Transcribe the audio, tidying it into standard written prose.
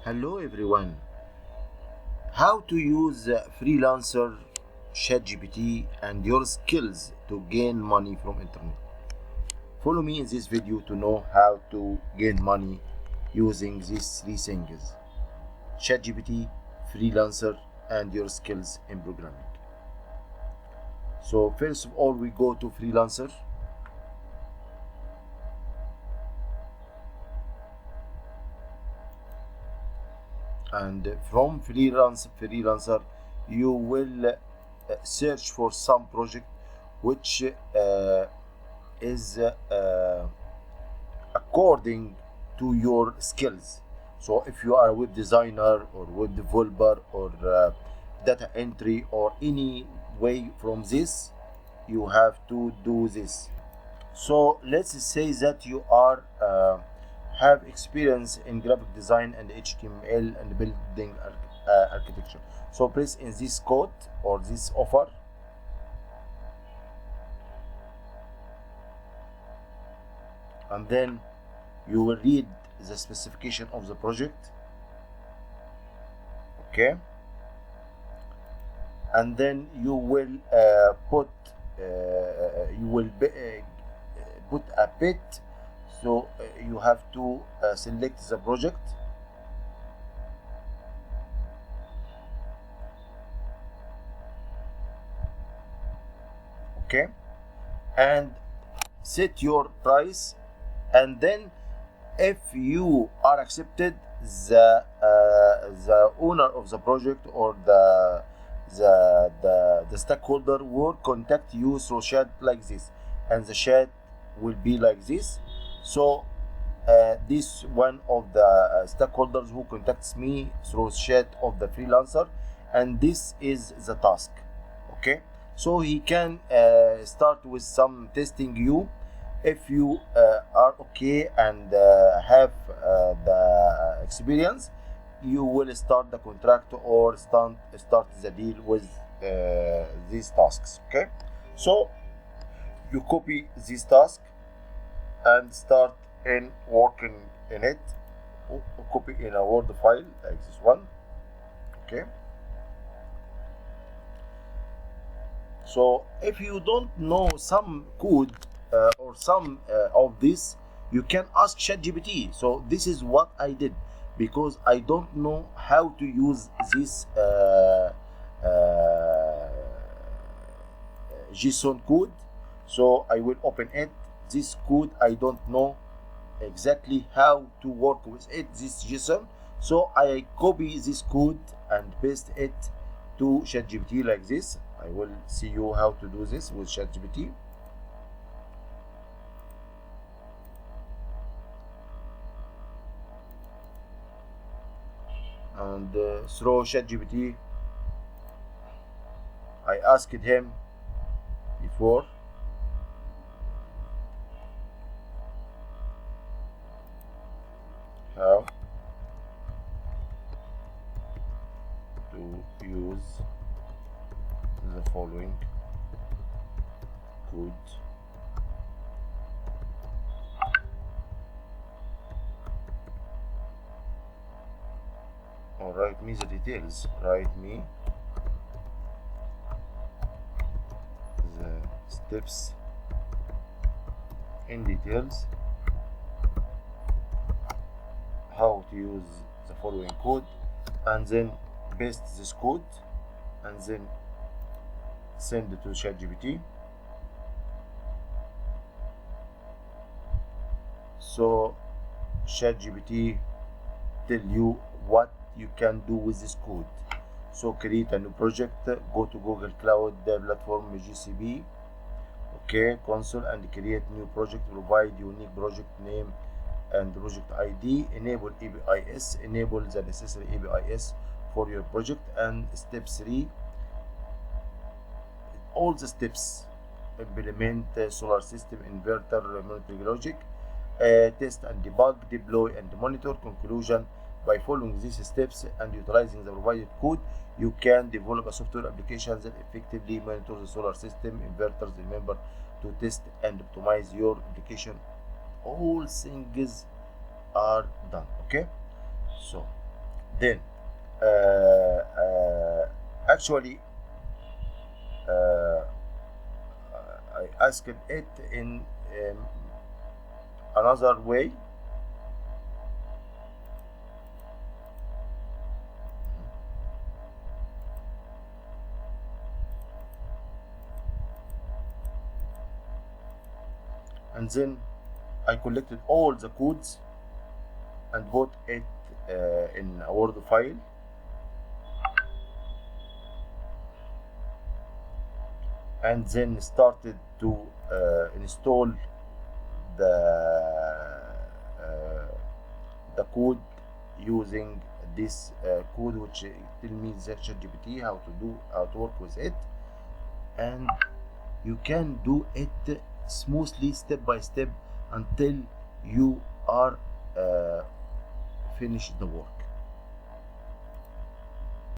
Hello everyone. How to use FreeLancer ChatGPT and your skills to gain money from internet. Follow me in this video to know how to gain money using these three things: ChatGPT, FreeLancer, and your skills in programming. So first of all, we go to FreeLancer. And from freelancer you will search for some project which is according to your skills. So if you are a web designer or web developer or data entry or any way from this, you have to do this. So let's say that you are have experience in graphic design and HTML and building architecture. So press in this code or this offer, and then you will read the specification of the project. Okay, and then you will put a bit. So you have to select the project, okay, and set your price, and then if you are accepted, the owner of the project or the stakeholder will contact you through chat like this, and the chat will be like this. So this one of the stakeholders who contacts me through chat of the freelancer, and this is the task. Okay, so he can start with some testing you. If you are okay and have the experience, you will start the contract or start the deal with these tasks. Okay, so you copy this task and start in working in it. Copy in a Word file like this one. Okay, so if you don't know some code or some of this, you can ask ChatGPT. So this is what I did, because I don't know how to use this JSON code. So I will open it. This code, I don't know exactly how to work with it, this JSON. So I copy this code and paste it to ChatGPT like this. I will see you how to do this with ChatGPT. And through ChatGPT, I asked him before how to use the following code. Or write me the details. Write me the steps in details how to use the following code, and then paste this code and then send it to ChatGPT. So ChatGPT tell you what you can do with this code. So create a new project, go to Google Cloud platform GCP, okay, console, and create new project. Provide unique project name and project ID. Enable APIs. Enable the necessary APIs for your project. And step 3, all the steps. Implement solar system, inverter, monitoring logic, test and debug, deploy and monitor. Conclusion: by following these steps and utilizing the provided code, you can develop a software application that effectively monitors the solar system, inverters. Remember to test and optimize your application. All things are done. Okay, so then actually I asked it in another way. And then I collected all the codes and put it in a Word file. And then started to install the code using this code, which tell me the ChatGPT how to work with it, and you can do it smoothly step by step until you are finish the work.